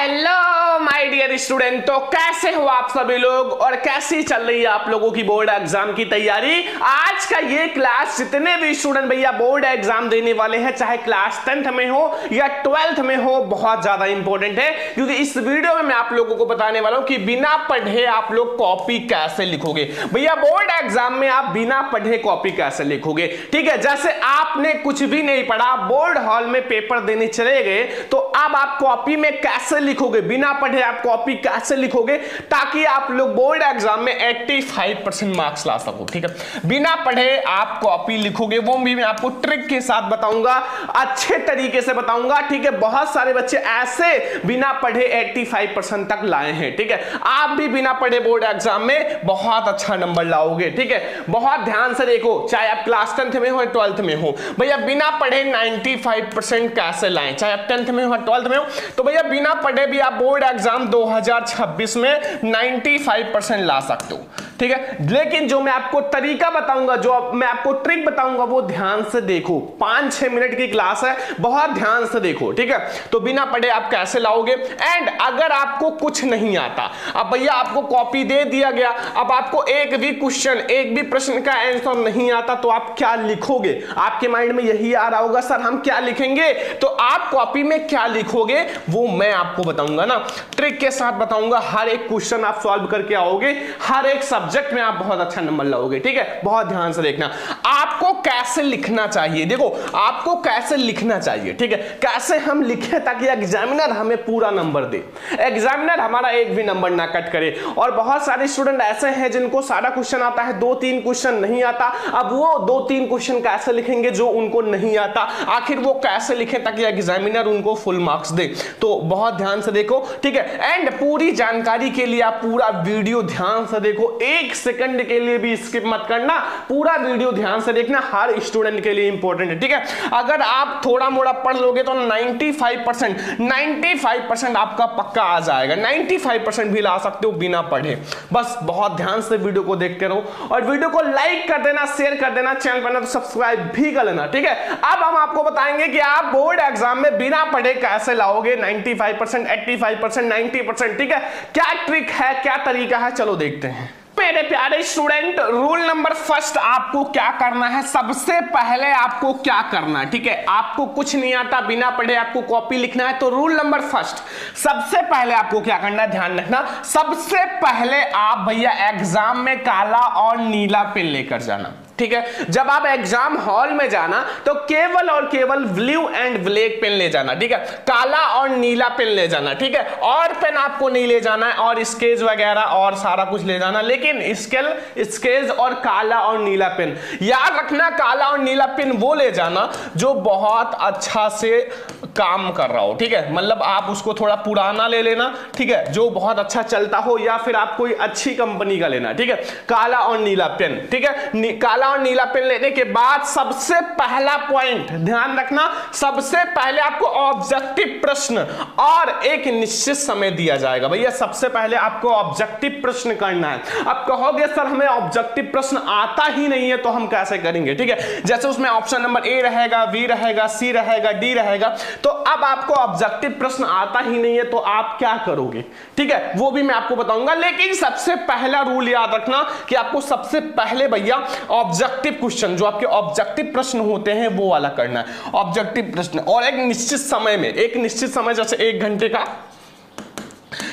Hello my dear student, तो कैसे हो आप सभी लोग और कैसी चल रही है आप लोगों की बोर्ड एग्जाम की तैयारी। आज का ये क्लास जितने भी स्टूडेंट भैया बोर्ड एग्जाम देने वाले हैं, चाहे क्लास 10th में हो या 12th में हो, बहुत ज्यादा इंपॉर्टेंट है, क्योंकि इस वीडियो में मैं आप लोगों को बताने वाला हूं कि बिना पढ़े आप लोग कॉपी कैसे लिखोगे। भैया बोर्ड एग्जाम में आप बिना पढ़े कॉपी कैसे लिखोगे, ठीक है। जैसे आपने कुछ भी नहीं पढ़ा, बोर्ड हॉल में पेपर देने चले गए, तो अब आप कॉपी में कैसे लिखोगे, बिना पढ़े आप कॉपी कैसे लिखोगे ताकि आप लोग बोर्ड एग्जाम में 85% मार्क्स ला सको, ठीक है। बिना पढ़े आप कॉपी लिखोगे, वो भी मैं आपको ट्रिक के साथ बताऊंगा, अच्छे तरीके से बताऊंगा, ठीक है। बहुत सारे बच्चे ऐसे बिना पढ़े 85% तक लाए हैं, ठीक है। आप भी बिना पढ़े बोर्ड एग्जाम में बहुत अच्छा नंबर लाओगे, ठीक है। बहुत ध्यान से देखो, चाहे आप क्लास 10th में हो या 12th में हो, भैया बिना पढ़े 95% कैसे लाएं, चाहे आप 10th में हो या 12th में हो, तो भैया बिना पढ़े भी आप बोर्ड एग्जाम 2026 में 95% ला सकते हो, ठीक है। लेकिन जो मैं आपको तरीका बताऊंगा, जो मैं आपको ट्रिक बताऊंगा, वो ध्यान से देखो। 5-6 मिनट की क्लास है, बहुत ध्यान से देखो, ठीक है। तो बिना पढ़े आप कैसे लाओगे। एंड अगर आपको कुछ नहीं आता, अब भैया आपको कॉपी दे दिया गया, अब आपको एक भी क्वेश्चन, एक भी प्रश्न का आंसर नहीं आता, तो आप क्या लिखोगे। आपके माइंड में यही आ रहा होगा, सर हम क्या लिखेंगे, तो आप कॉपी में क्या लिखोगे वो मैं आपको बताऊंगा ना, ट्रिक के साथ बताऊंगा। हर एक क्वेश्चन आप सॉल्व करके आओगे, हर एक सब्जेक्ट में आप बहुत अच्छा नंबर लाओगे, ठीक है। बहुत ध्यान से देखना आपको कैसे लिखना चाहिए। देखो आपको कैसे लिखना चाहिए, ठीक है। कैसे हम लिखें ताकि एग्जामिनर हमें पूरा नंबर दे, एग्जामिनर हमारा एक भी नंबर ना कट करे। और बहुत सारे स्टूडेंट ऐसे हैं जिनको सारा क्वेश्चन आता है, 2-3 क्वेश्चन नहीं आता। अब वो 2-3 क्वेश्चन कैसे लिखेंगे जो उनको नहीं आता, आखिर वो कैसे लिखें ताकि एग्जामिनर उनको फुल मार्क्स दे। तो बहुत ध्यान से देखो, ठीक है। एंड पूरी जानकारी के लिए आप पूरा वीडियो ध्यान से देखो, 1 सेकंड के लिए भी स्किप मत करना, पूरा वीडियो ध्यान से देखना, हर स्टूडेंट के लिए इंपॉर्टेंट है, ठीक है। अगर आप थोड़ा मोड़ा पढ़ लोगे तो 95% आपका पक्का आ जाएगा, 95% भी ला सकते हो बिना पढ़े। बस बहुत ध्यान से वीडियो को देखते रहो और वीडियो को लाइक कर देना, शेयर कर देना, चैनल पर ना तो सब्सक्राइब भी कर लेना, ठीक है। अब हम आपको बताएंगे कि आप बोर्ड एग्जाम में बिना पढ़े कैसे लाओगे 95%, 85%, 90%, ठीक है। क्या ट्रिक है, क्या तरीका है, चलो देखते हैं। मेरे प्यारे स्टूडेंट, रूल नंबर फर्स्ट, आपको क्या करना है, सबसे पहले आपको क्या करना है, ठीक है। आपको कुछ नहीं आता, बिना पढ़े आपको कॉपी लिखना है, तो रूल नंबर फर्स्ट, सबसे पहले आपको क्या करना है, ध्यान रखना। सबसे पहले आप भैया एग्जाम में काला और नीला पेन लेकर जाना, ठीक है। जब आप एग्जाम हॉल में जाना तो केवल और केवल ब्लू एंड ब्लैक पेन ले जाना, ठीक है। काला और नीला पेन ले जाना, ठीक है। और पेन आपको नहीं ले जाना है, और स्केच वगैरह और सारा कुछ ले जाना, लेकिन स्केच और काला और नीला पेन याद रखना। काला और नीला पेन वो ले जाना जो बहुत अच्छा से काम कर रहा हो, ठीक है। मतलब आप उसको थोड़ा पुराना ले लेना, ठीक है, जो बहुत अच्छा चलता हो, या फिर आप कोई अच्छी कंपनी का लेना, ठीक है। काला और नीला पेन, ठीक है। काला और नीला पेन लेने के बाद सबसे पहला पॉइंट ध्यान रखना, सबसे पहले आपको ऑब्जेक्टिव प्रश्न और एक निश्चित समय दिया जाएगा। भैया सबसे पहले आपको ऑब्जेक्टिव प्रश्न करना है। अब कहोगे सर हमें ऑब्जेक्टिव प्रश्न आता ही नहीं है, तो हम कैसे करेंगे, ठीक है। जैसे उसमें ऑप्शन नंबर ए रहेगा, बी रहेगा, सी रहेगा, डी रहेगा, तो अब आपको ऑब्जेक्टिव प्रश्न आता ही नहीं है, तो आप क्या करोगे, ठीक है, वो भी मैं आपको बताऊंगा। लेकिन सबसे पहला रूल याद रखना कि आपको सबसे पहले भैया ऑब्जेक्टिव क्वेश्चन, जो आपके ऑब्जेक्टिव प्रश्न होते हैं वो वाला करना है, ऑब्जेक्टिव प्रश्न, और एक निश्चित समय में, एक निश्चित समय, जैसे 1 घंटे का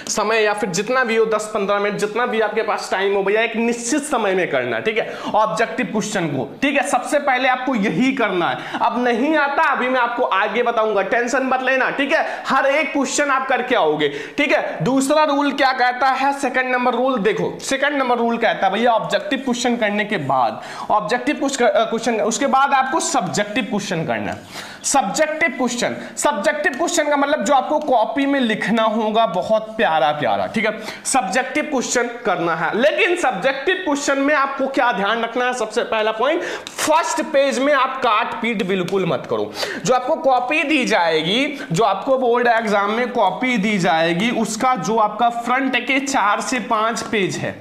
समय या फिर जितना भी हो, 10-15 मिनट, जितना भी आपके पास टाइम हो, भैया एक निश्चित समय में करना, ठीक है, ऑब्जेक्टिव क्वेश्चन को, ठीक है। सबसे पहले आपको यही करना है। अब नहीं आता, अभी मैं आपको आगे बताऊंगा, टेंशन मत लेना, ठीक है। हर एक क्वेश्चन आप करके आओगे, ठीक है। दूसरा रूल क्या कहता है, सेकंड नंबर रूल देखो, सेकंड नंबर रूल कहता है भैया ऑब्जेक्टिव क्वेश्चन करने के बाद, ऑब्जेक्टिव क्वेश्चन, उसके बाद आपको सब्जेक्टिव क्वेश्चन करना है। सब्जेक्टिव क्वेश्चन, सब्जेक्टिव क्वेश्चन का मतलब जो आपको कॉपी में लिखना होगा बहुत प्यारा प्यारा प्यारा, ठीक है। सब्जेक्टिव क्वेश्चन करना है, लेकिन सब्जेक्टिव क्वेश्चन में आपको क्या ध्यान रखना है, सबसे पहला पॉइंट, फर्स्ट पेज में आप काट पीट बिल्कुल मत करो। जो आपको कॉपी दी जाएगी, जो आपको बोर्ड एग्जाम में कॉपी दी जाएगी, उसका जो आपका फ्रंट के 4 से 5 पेज है,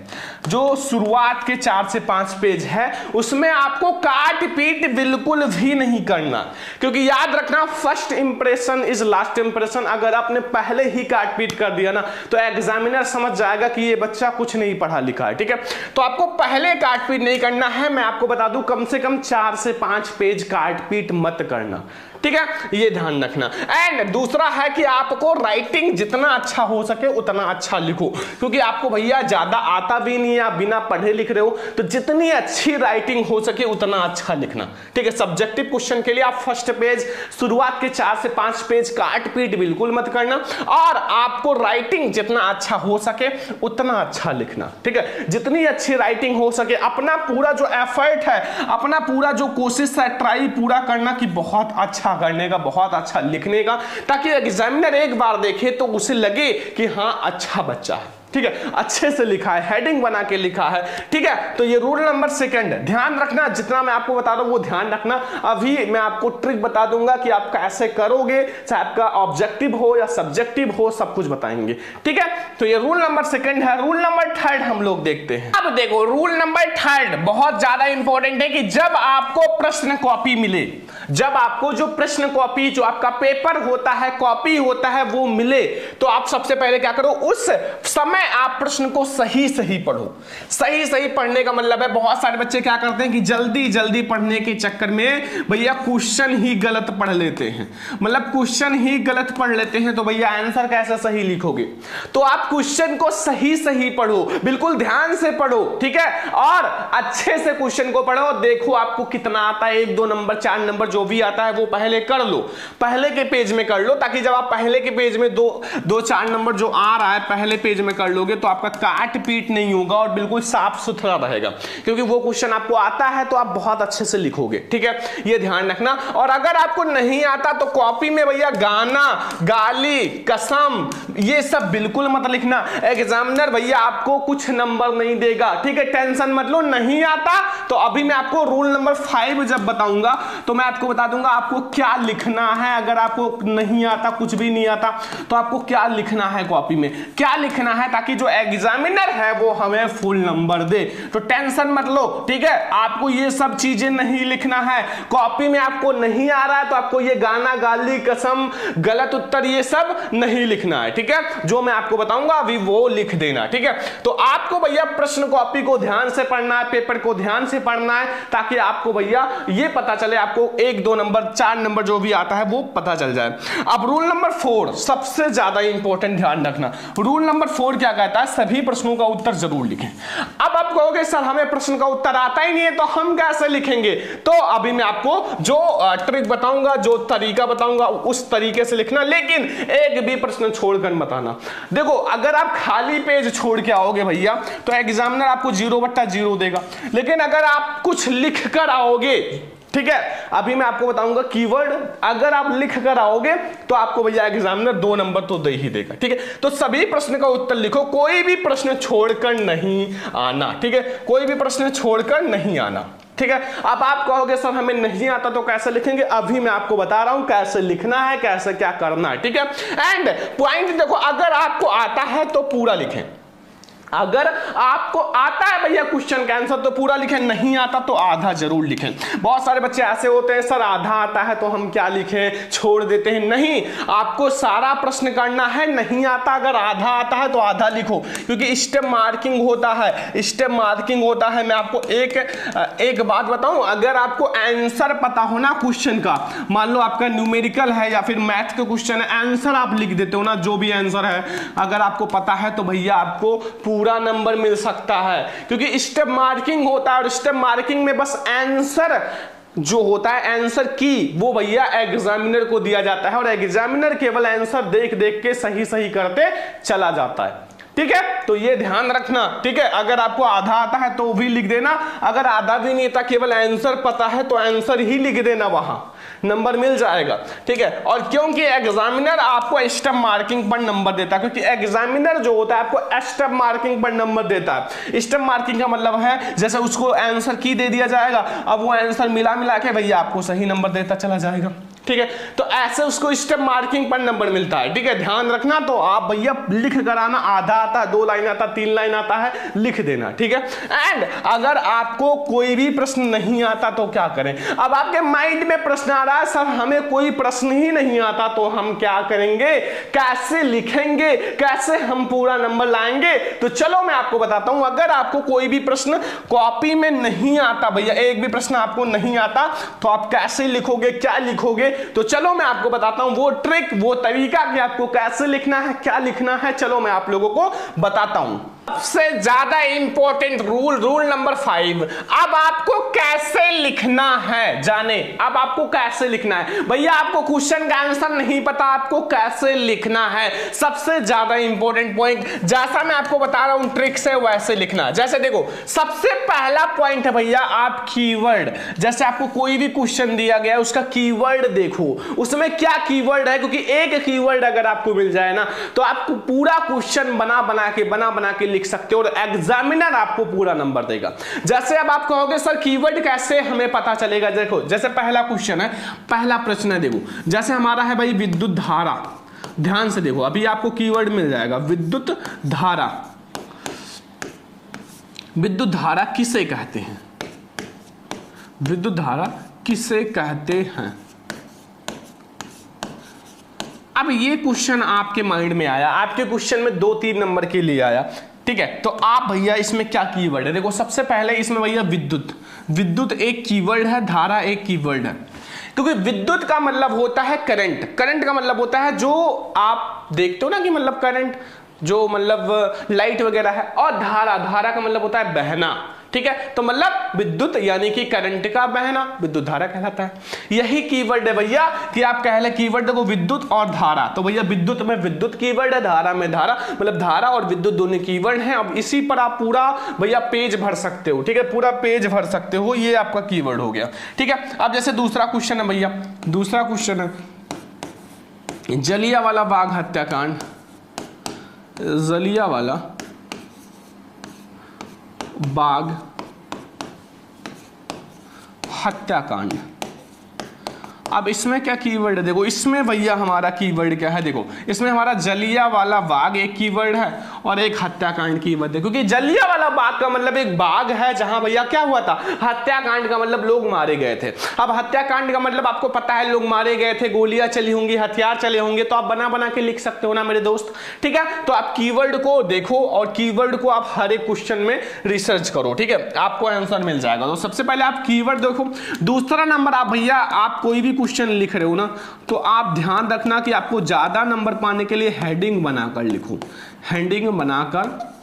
जो शुरुआत के 4 से 5 पेज है, उसमें आपको काट पीट बिल्कुल भी नहीं करना, क्योंकि याद रखना first impression is last impression. अगर आपने पहले ही काट पीट कर दिया ना तो एग्जामिनर समझ जाएगा कि ये बच्चा कुछ नहीं पढ़ा लिखा है, ठीक है। तो आपको पहले काट पीट नहीं करना है। मैं आपको बता दूं कम से कम 4 से 5 पेज काट पीट मत करना, ठीक है, ये ध्यान रखना। एंड दूसरा है कि आपको राइटिंग जितना अच्छा हो सके उतना अच्छा लिखो, क्योंकि आपको भैया ज्यादा आता भी नहीं है, आप बिना पढ़े लिख रहे हो, तो जितनी अच्छी राइटिंग हो सके उतना अच्छा लिखना, ठीक है। सब्जेक्टिव क्वेश्चन के लिए आप फर्स्ट पेज, शुरुआत के 4 से 5 पेज काट पीट बिल्कुल मत करना, और आपको राइटिंग जितना अच्छा हो सके उतना अच्छा लिखना, ठीक है। जितनी अच्छी राइटिंग हो सके, अपना पूरा जो एफर्ट है, अपना पूरा जो कोशिश है, ट्राई पूरा करना कि बहुत अच्छा करने का, बहुत अच्छा लिखने का, ताकि एग्जामिनर एक बार देखे तो उसे लगे कि हाँ अच्छा बच्चा है, ठीक है, अच्छे से लिखा है, हेडिंग बना के लिखा है, ठीक है। तो ये रूल नंबर 2 ध्यान रखना, जितना मैं आपको बता रहा हूं वो ध्यान रखना। अभी मैं आपको ट्रिक बता दूंगा कि आप कैसे करोगे, चाहे आपका ऑब्जेक्टिव हो या सब्जेक्टिव हो, सब कुछ बताएंगे, ठीक है। तो ये रूल नंबर 2 है। रूल नंबर 3 हम लोग देखते हैं। अब देखो रूल नंबर 3 बहुत ज्यादा इंपॉर्टेंट है कि जब आपको प्रश्न कॉपी मिले, जब आपको जो प्रश्न कॉपी, जो आपका पेपर होता है, कॉपी होता है, वो मिले, तो आप सबसे पहले क्या करो, उस समय आप प्रश्न को सही सही पढ़ो। सही सही पढ़ने का मतलब है, बहुत सारे बच्चे क्या करते हैं कि जल्दी जल्दी पढ़ने के चक्कर में भैया क्वेश्चन ही गलत पढ़ लेते हैं, मतलब क्वेश्चन ही गलत पढ़ लेते हैं, तो भैया आंसर कैसे सही लिखोगे। तो आप क्वेश्चन को सही सही पढ़ो, बिल्कुल ध्यान से पढ़ो, ठीक है, और अच्छे से क्वेश्चन को पढ़ो। देखो आपको कितना आता है, 1 2 नंबर 4 नंबर जो भी आता है वो पहले कर लो, पहले के पेज में कर लो, ताकि जब आप पहले के पेज में 2 4 नंबर जो आ रहा है पहले पेज में कर लोगे तो आपका काट पीट नहीं होगा और बिल्कुल साफ सुथरा रहेगा, क्योंकि वो क्वेश्चन आपको आता है तो आप बहुत अच्छे से लिखोगे, ठीक है, ये ध्यान रखना। और अगर आपको नहीं आता तो कॉपी में भैया गाना, गाली, कसम, ये सब बिल्कुल मत लिखना। एग्जामिनर भैया आपको कुछ नंबर नहीं देगा, ठीक है, टेंशन मत लो। नहीं आता तो अभी मैं आपको रूल नंबर 5 जब बताऊंगा तो मैं आपको बता दूंगा आपको क्या लिखना है। अगर आपको नहीं आता, कुछ भी नहीं आता, तो आपको क्या लिखना है, कॉपी में क्या लिखना है, ताकि जो एग्जामिनर है वो हमें फुल नंबर दे। तो टेंशन मत लो, ठीक है, आपको ये सब चीजें नहीं लिखना है। कॉपी में आपको नहीं आ रहा है तो आपको ये गाना, गाली, कसम, गलत उत्तर, ये सब नहीं लिखना है, ठीक है। जो मैं आपको बताऊंगा अभी वो लिख देना, ठीक है। तो आपको भैया प्रश्न कॉपी को ध्यान से पढ़ना है, पेपर को ध्यान से पढ़ना है, ताकि आपको भैया ये पता चले, आपको 1 2 नंबर 4 नंबर जो भी आता है वो पता चल जाए। अब रूल नंबर 4 सबसे ज्यादा इंपॉर्टेंट, ध्यान रखना। रूल नंबर 4 क्या कहता है, सभी प्रश्नों का उत्तर जरूर लिखें। अब आप कहोगे सर हमें प्रश्न का उत्तर आता ही नहीं है तो हम कैसे लिखेंगे, तो अभी मैं आपको जो ट्रिक बताऊंगा, जो तरीका बताऊंगा उस तरीके से लिखना, लेकिन एक भी प्रश्न छोड़कर मत आना। देखो अगर आप खाली पेज छोड़ के आओगे भैया तो एग्जामिनर आपको 0/0 देगा, लेकिन अगर आप कुछ लिख कर आओगे, ठीक है, अभी मैं आपको बताऊंगा कीवर्ड, अगर आप लिख कर आओगे तो आपको भैया एग्जामिनर 2 नंबर तो दे ही देगा, ठीक है। तो सभी प्रश्न का उत्तर लिखो, कोई भी प्रश्न छोड़कर नहीं आना, ठीक है, कोई भी प्रश्न छोड़कर नहीं आना, ठीक है। अब आप कहोगे सर हमें नहीं आता तो कैसे लिखेंगे, अभी मैं आपको बता रहा हूं कैसे लिखना है, कैसे क्या करना है, ठीक है। एंड पॉइंट देखो, अगर आपको आता है तो पूरा लिखें, अगर आपको आता है भैया क्वेश्चन का आंसर तो पूरा लिखें, नहीं आता तो आधा जरूर लिखें। बहुत सारे बच्चे ऐसे होते हैं सर आधा आता है तो हम क्या लिखें, छोड़ देते हैं। नहीं, आपको सारा प्रश्न करना है। नहीं आता, अगर आधा आता है तो आधा लिखो, क्योंकि स्टेप मार्किंग होता है, स्टेप मार्किंग होता है। मैं आपको एक बात बताऊं, अगर आपको आंसर पता हो ना क्वेश्चन का, मान लो आपका न्यूमेरिकल है या फिर मैथ का क्वेश्चन है, आंसर आप लिख देते हो ना, जो भी आंसर है अगर आपको पता है तो भैया आपको पूरा नंबर मिल सकता है, क्योंकि स्टेप मार्किंग होता है और स्टेप मार्किंग में बस आंसर जो होता है, आंसर की, वो भैया एग्जामिनर को दिया जाता है और एग्जामिनर केवल आंसर देख देख के सही सही करते चला जाता है, ठीक है। तो ये ध्यान रखना, ठीक है। अगर आपको आधा आता है तो भी लिख देना, अगर आधा भी नहीं आता, केवल आंसर पता है तो आंसर ही लिख देना वहां, नंबर मिल जाएगा, ठीक है। और क्योंकि एग्जामिनर आपको स्टेप मार्किंग पर नंबर देता है, क्योंकि एग्जामिनर जो होता है आपको स्टेप मार्किंग पर नंबर देता है। स्टेप मार्किंग का मतलब है जैसे उसको आंसर की दे दिया जाएगा, अब वो आंसर मिला मिला के भैया आपको सही नंबर देता चला जाएगा, ठीक है। तो ऐसे उसको स्टेप मार्किंग पर नंबर मिलता है, ठीक है। ध्यान रखना। तो आप भैया लिख कर आना, आधा आता है, 2 लाइन आता है, 3 लाइन आता है, लिख देना, ठीक है। एंड अगर आपको कोई भी प्रश्न नहीं आता तो क्या करें? अब आपके माइंड में प्रश्न आ रहा है सर हमें कोई प्रश्न ही नहीं आता तो हम क्या करेंगे, कैसे लिखेंगे, कैसे हम पूरा नंबर लाएंगे? तो चलो मैं आपको बताता हूं। अगर आपको कोई भी प्रश्न कॉपी में नहीं आता, भैया एक भी प्रश्न आपको नहीं आता, तो आप कैसे लिखोगे, क्या लिखोगे? तो चलो मैं आपको बताता हूं वो ट्रिक, वो तरीका कि आपको कैसे लिखना है, क्या लिखना है। चलो मैं आप लोगों को बताता हूं। सबसे ज्यादा इंपॉर्टेंट रूल नंबर 5। अब आपको कैसे लिखना है जाने। अब आपको कैसे लिखना है भैया, आपको क्वेश्चन का आंसर नहीं पता, आपको कैसे लिखना है, सबसे ज्यादा इंपॉर्टेंट पॉइंट। जैसा मैं आपको बता रहा हूं ट्रिक से वैसे लिखना। जैसे देखो सबसे पहला पॉइंट है भैया आप कीवर्ड। जैसे आपको कोई भी क्वेश्चन दिया गया उसका कीवर्ड देखो, उसमें क्या कीवर्ड है, क्योंकि एक कीवर्ड अगर आपको मिल जाए ना तो आपको पूरा क्वेश्चन बना बना के लिख सकते हो और एग्जामिनर आपको पूरा नंबर देगा। जैसे अब आप कहोगे सर कीवर्ड कैसे हमें पता चलेगा? देखो जैसे पहला क्वेश्चन है, पहला प्रश्न है, देखो जैसे हमारा है भाई विद्युत धारा। ध्यान से देखो, अभी आपको कीवर्ड मिल जाएगा विद्युत धारा। विद्युत धारा किसे कहते हैं? विद्युत धारा किसे कहते हैं? अब ये क्वेश्चन आपके माइंड में आया, आपके क्वेश्चन में 2-3 नंबर के लिए आया, ठीक है। तो आप भैया इसमें क्या कीवर्ड है? देखो सबसे पहले इसमें भैया विद्युत एक कीवर्ड है, धारा एक कीवर्ड है। क्योंकि विद्युत का मतलब होता है करंट का मतलब होता है जो आप देखते हो ना कि मतलब करंट जो मतलब लाइट वगैरह है, और धारा का मतलब होता है बहना, ठीक है। तो मतलब विद्युत यानी कि करंट का बहना विद्युत धारा कहलाता है। यही कीवर्ड है भैया कि आप कह ले कीवर्ड देखो विद्युत और धारा। तो भैया विद्युत में विद्युत कीवर्ड है, धारा में धारा, मतलब धारा और विद्युत दोनों कीवर्ड हैं। अब इसी पर आप पूरा भैया पेज भर सकते हो, ठीक है, पूरा पेज भर सकते हो, ये आपका कीवर्ड हो गया, ठीक है। अब जैसे दूसरा क्वेश्चन है भैया, दूसरा क्वेश्चन है जलियांवाला बाग हत्याकांड। जलियांवाला बाग हत्याकांड। अब इसमें क्या कीवर्ड है? देखो इसमें भैया हमारा कीवर्ड क्या है? देखो इसमें हमारा जलियांवाला बाग एक कीवर्ड है और एक हत्याकांड कीवर्ड है। क्योंकि जलियांवाला बाग का मतलब एक बाग है जहां भैया क्या हुआ था, हत्याकांड का मतलब लोग मारे गए थे। अब हत्याकांड का मतलब आपको पता है लोग मारे गए थे, गोलियां चली होंगी, हथियार चले होंगे, तो आप बना बना के लिख सकते हो ना मेरे दोस्त, ठीक है। तो आप कीवर्ड को देखो और कीवर्ड को आप हर एक क्वेश्चन में रिसर्च करो, ठीक है, आपको आंसर मिल जाएगा। तो सबसे पहले आप कीवर्ड देखो। दूसरा नंबर आप भैया आप कोई भी क्वेश्चन लिख रहे हो ना तो आप ध्यान रखना कि आपको ज्यादा नंबर पाने के लिए हेडिंग बनाकर लिखो, हेडिंग बनाकर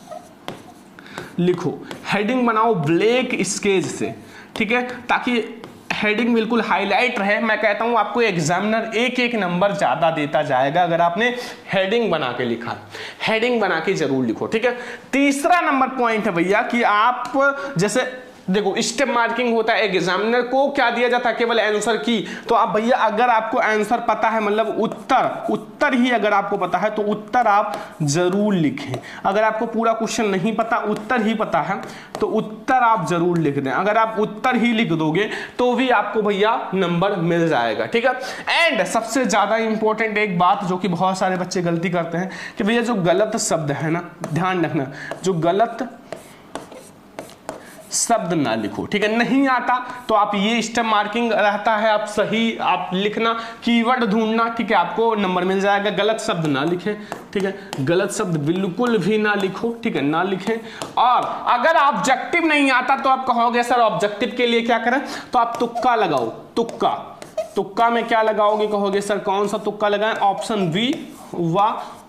लिखो, हेडिंग बनाओ ब्लैक स्केच से, ठीक है, ताकि हेडिंग बिल्कुल हाईलाइट रहे। मैं कहता हूं आपको एग्जामिनर एक एक नंबर ज्यादा देता जाएगा अगर आपने हेडिंग बना के लिखा। हेडिंग बना के जरूर लिखो, ठीक है। तीसरा नंबर पॉइंट है भैया कि आप जैसे देखो स्टेप मार्किंग होता है, एग्जामिनर को क्या दिया जाता है, केवल आंसर की। तो आप भैया अगर आपको आंसर पता है, मतलब उत्तर ही अगर आपको पता है तो उत्तर आप जरूर लिखें। अगर आपको पूरा क्वेश्चन नहीं पता, उत्तर ही पता है तो उत्तर आप जरूर लिख दें। अगर आप उत्तर ही लिख दोगे तो भी आपको भैया नंबर मिल जाएगा, ठीक है। एंड सबसे ज्यादा इंपॉर्टेंट एक बात जो कि बहुत सारे बच्चे गलती करते हैं कि भैया जो गलत शब्द है ना, ध्यान रखना, जो गलत शब्द ना लिखो, ठीक है। नहीं आता तो आप ये स्टेप मार्किंग रहता है, आप सही आप लिखना, कीवर्ड ढूंढना, ठीक है, आपको नंबर मिल जाएगा। गलत शब्द ना लिखें, ठीक है, गलत शब्द बिल्कुल भी ना लिखो, ठीक है, ना लिखें। और अगर ऑब्जेक्टिव नहीं आता तो आप कहोगे सर ऑब्जेक्टिव के लिए क्या करें, तो आप तुक्का लगाओ। तुक्का में क्या लगाओगे, कहोगे सर कौन सा तुक्का लगाएं? ऑप्शन बी वा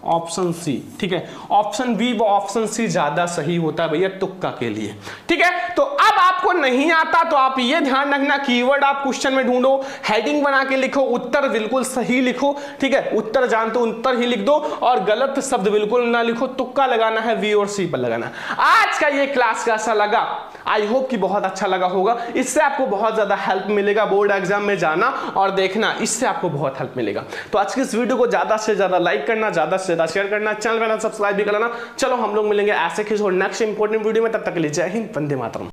ऑप्शन सी, ठीक है। ऑप्शन बी व ऑप्शन सी ज्यादा सही होता है भैया तुक्का के लिए, ठीक है। तो अब आपको नहीं आता तो आप ये ध्यान रखना, कीवर्ड आप क्वेश्चन में ढूंढो, हेडिंग बना के लिखो, उत्तर बिल्कुल सही लिखो, ठीक है। उत्तर जानते हो उत्तर ही लिख दो और गलत शब्द बिल्कुल ना लिखो, तुक्का लगाना है, बी और सी पर लगाना। आज का ये क्लास कैसा लगा? आई होप कि बहुत अच्छा लगा होगा। इससे आपको बहुत ज्यादा हेल्प मिलेगा बोर्ड एग्जाम में जाना और देखना, इससे आपको बहुत हेल्प मिलेगा। तो आज की इस वीडियो को ज्यादा से ज्यादा लाइक करना, ज्यादा से ज्यादा शेयर करना, चैनल पर सब्सक्राइब भी करना। चलो हम लोग मिलेंगे ऐसे किसी और नेक्स्ट इंपॉर्टेंट वीडियो में, तब तक के लिए जय हिंद, वंदे मातरम।